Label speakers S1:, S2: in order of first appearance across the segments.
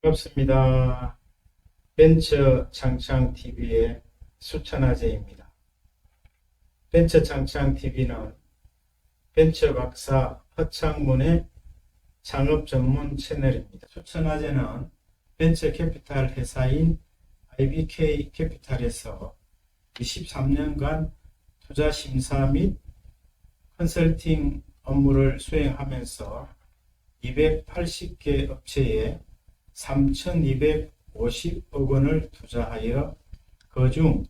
S1: 반갑습니다. 벤처 창창TV의 수천아재입니다. 벤처 창창TV는 벤처 박사 허창문의 창업 전문 채널입니다. 수천아재는 벤처 캐피탈 회사인 IBK 캐피탈에서 23년간 투자 심사 및 컨설팅 업무를 수행하면서 280개 업체에 3,250억 원을 투자하여 그중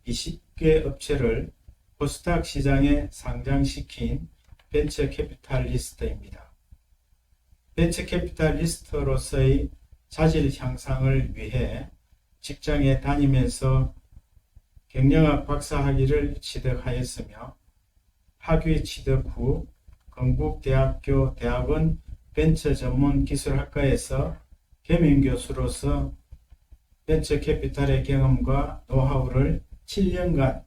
S1: 20개 업체를 코스닥 시장에 상장시킨 벤처 캐피탈리스트입니다. 벤처 캐피탈리스트로서의 자질 향상을 위해 직장에 다니면서 경영학 박사학위를 취득하였으며 학위 취득 후 건국대학교 대학원 벤처 전문 기술학과에서 겸임교수로서 벤처 캐피탈의 경험과 노하우를 7년간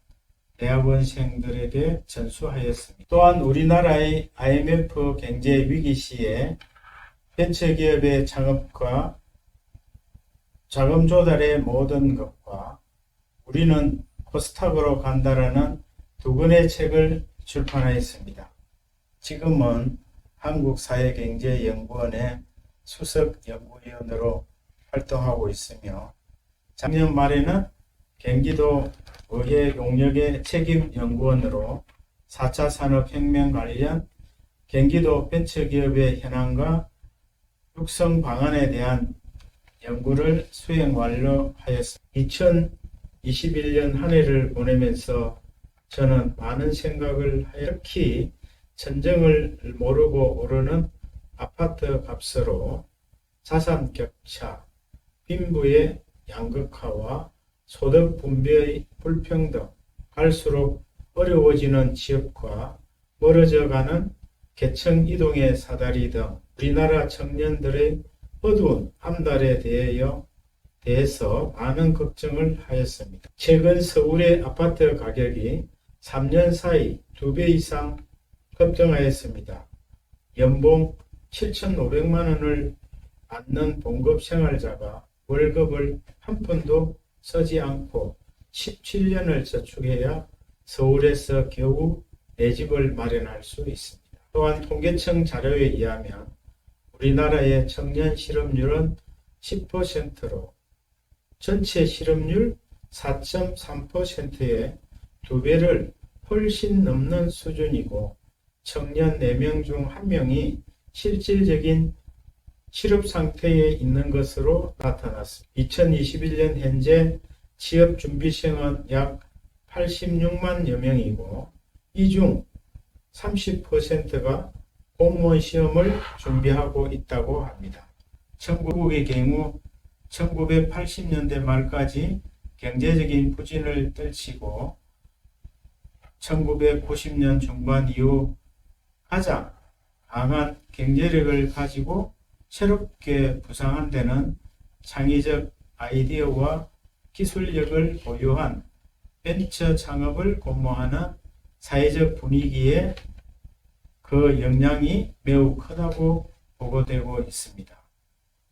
S1: 대학원생들에게 전수하였습니다. 또한 우리나라의 IMF 경제 위기 시에 벤처기업의 창업과 자금 조달의 모든 것과 우리는 코스닥으로 간다라는 두 권의 책을 출판하였습니다. 지금은 한국사회경제연구원의 수석연구위원으로 활동하고 있으며 작년 말에는 경기도 의회 용역의 책임연구원으로 4차 산업혁명 관련 경기도 벤처기업의 현황과 육성 방안에 대한 연구를 수행 완료하였습니다. 2021년 한 해를 보내면서 저는 많은 생각을 하여 특히 천정을 모르고 오르는 아파트 값으로 자산 격차, 빈부의 양극화와 소득 분배의 불평등, 갈수록 어려워지는 지역과 멀어져가는 계층 이동의 사다리 등 우리나라 청년들의 어두운 앞날에 대해서 많은 걱정을 하였습니다. 최근 서울의 아파트 가격이 3년 사이 2배 이상 급등하였습니다. 연봉 7,500만 원을 받는 봉급 생활자가 월급을 한 푼도 쓰지 않고 17년을 저축해야 서울에서 겨우 내 집을 마련할 수 있습니다. 또한 통계청 자료에 의하면 우리나라의 청년 실업률은 10%로 전체 실업률 4.3%의 2배를 훨씬 넘는 수준이고 청년 4명 중 1명이 실질적인 실업 상태에 있는 것으로 나타났습니다. 2021년 현재 취업준비생은 약 86만여 명이고 이 중 30%가 공무원 시험을 준비하고 있다고 합니다. 천국의 경우 1980년대 말까지 경제적인 부진을 떨치고 1990년 중반 이후 가장 강한 경제력을 가지고 새롭게 부상한 데는 창의적 아이디어와 기술력을 보유한 벤처 창업을 공모하는 사회적 분위기에 그 영향이 매우 크다고 보고되고 있습니다.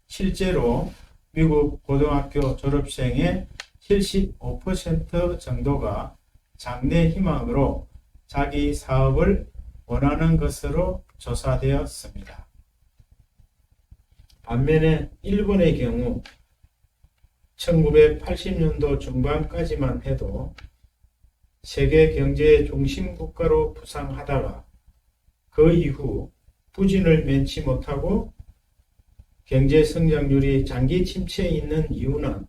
S1: 실제로 미국 고등학교 졸업생의 75% 정도가 장래 희망으로 자기 사업을 원하는 것으로 조사되었습니다. 반면에 일본의 경우 1980년도 중반까지만 해도 세계 경제의 중심 국가로 부상하다가 그 이후 부진을 면치 못하고 경제 성장률이 장기 침체에 있는 이유는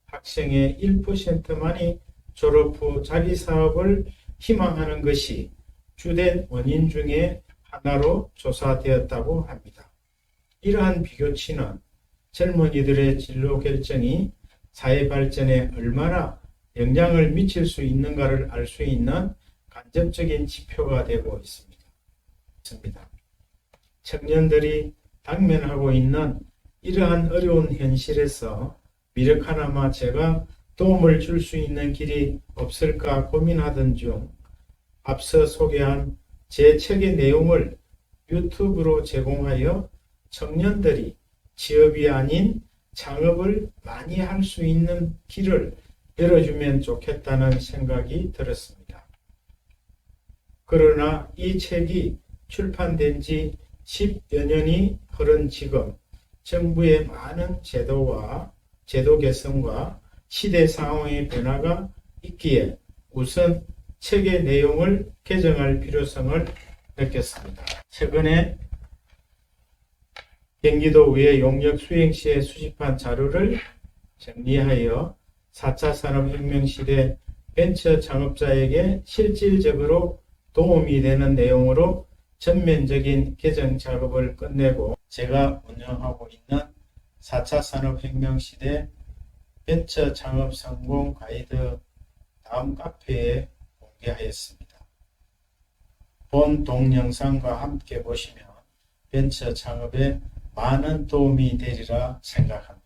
S1: 학생의 1%만이 졸업 후 자기 사업을 희망하는 것이 주된 원인 중에 하나로 조사되었다고 합니다. 이러한 비교치는 젊은이들의 진로 결정이 사회 발전에 얼마나 영향을 미칠 수 있는가를 알 수 있는 간접적인 지표가 되고 있습니다. 청년들이 당면하고 있는 이러한 어려운 현실에서 미력 하나마 제가 도움을 줄 수 있는 길이 없을까 고민하던 중 앞서 소개한 제 책의 내용을 유튜브로 제공하여 청년들이 취업이 아닌 창업을 많이 할 수 있는 길을 열어주면 좋겠다는 생각이 들었습니다. 그러나 이 책이 출판된 지 10여 년이 흐른 지금 정부의 많은 제도 개선과 시대 상황의 변화가 있기에 우선 책의 내용을 개정할 필요성을 느꼈습니다. 최근에 경기도의회 용역 수행시에 수집한 자료를 정리하여 4차 산업혁명 시대 벤처 창업자에게 실질적으로 도움이 되는 내용으로 전면적인 개정 작업을 끝내고 제가 운영하고 있는 4차 산업혁명 시대 벤처 창업 성공 가이드 다음 카페에 공개하였습니다. 본 동영상과 함께 보시면 벤처 창업에 많은 도움이 되리라 생각합니다.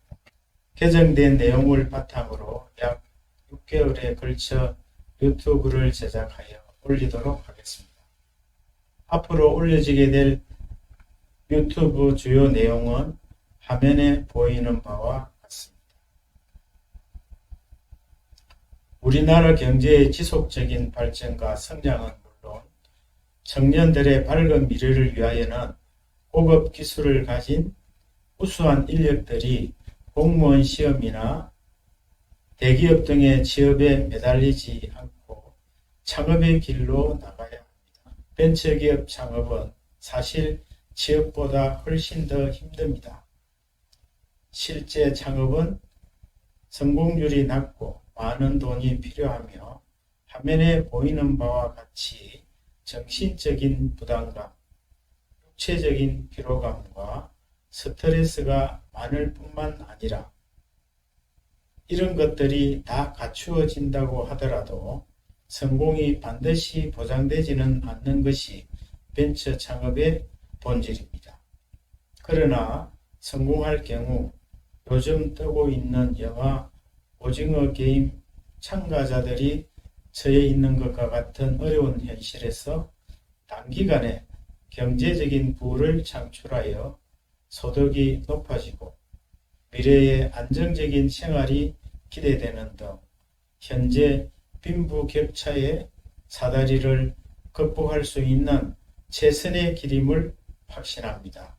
S1: 개정된 내용을 바탕으로 약 6개월에 걸쳐 유튜브를 제작하여 올리도록 하겠습니다. 앞으로 올려지게 될 유튜브 주요 내용은 화면에 보이는 바와 같습니다. 우리나라 경제의 지속적인 발전과 성장은 물론 청년들의 밝은 미래를 위하여는 고급 기술을 가진 우수한 인력들이 공무원 시험이나 대기업 등의 취업에 매달리지 않고 창업의 길로 나가야 합니다. 벤처기업 창업은 사실 취업보다 훨씬 더 힘듭니다. 실제 창업은 성공률이 낮고 많은 돈이 필요하며 화면에 보이는 바와 같이 정신적인 부담감, 육체적인 피로감과 스트레스가 많을 뿐만 아니라 이런 것들이 다 갖추어진다고 하더라도 성공이 반드시 보장되지는 않는 것이 벤처 창업의 본질입니다. 그러나 성공할 경우 요즘 뜨고 있는 영화 오징어 게임 참가자들이 처해 있는 것과 같은 어려운 현실에서 단기간에 경제적인 부를 창출하여 소득이 높아지고 미래의 안정적인 생활이 기대되는 등 현재 빈부격차의 사다리를 극복할 수 있는 최선의 길임을 확신합니다.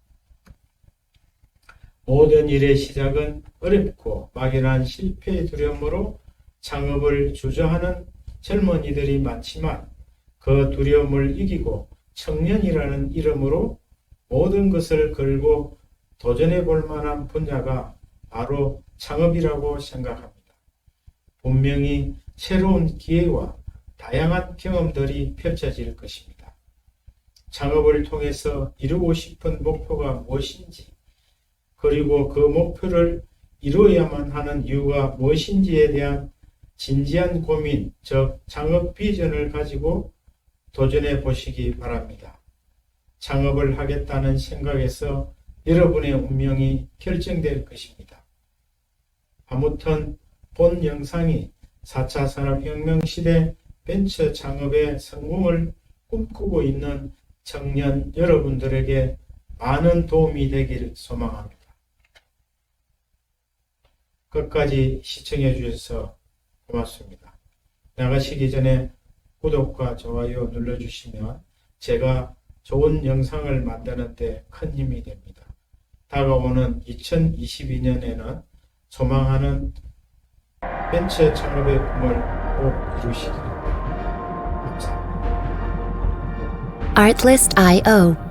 S1: 모든 일의 시작은 어렵고 막연한 실패의 두려움으로 창업을 주저하는 젊은이들이 많지만 그 두려움을 이기고 청년이라는 이름으로 모든 것을 걸고 도전해 볼 만한 분야가 바로 창업이라고 생각합니다. 분명히 새로운 기회와 다양한 경험들이 펼쳐질 것입니다. 창업을 통해서 이루고 싶은 목표가 무엇인지, 그리고 그 목표를 이루어야만 하는 이유가 무엇인지에 대한 진지한 고민, 즉 창업 비전을 가지고 도전해 보시기 바랍니다. 창업을 하겠다는 생각에서 여러분의 운명이 결정될 것입니다. 아무튼 본 영상이 4차 산업혁명 시대 벤처 창업의 성공을 꿈꾸고 있는 청년 여러분들에게 많은 도움이 되길 소망합니다. 끝까지 시청해 주셔서 고맙습니다. 나가시기 전에 구독과 좋아요 눌러주시면 제가 좋은 영상을 만드는 데 큰 힘이 됩니다. 다가오는 2022년에는 소망하는 벤처 창업의 꿈을 꼭 이루시기 바랍니다. 감사합니다.
S2: Artlist.io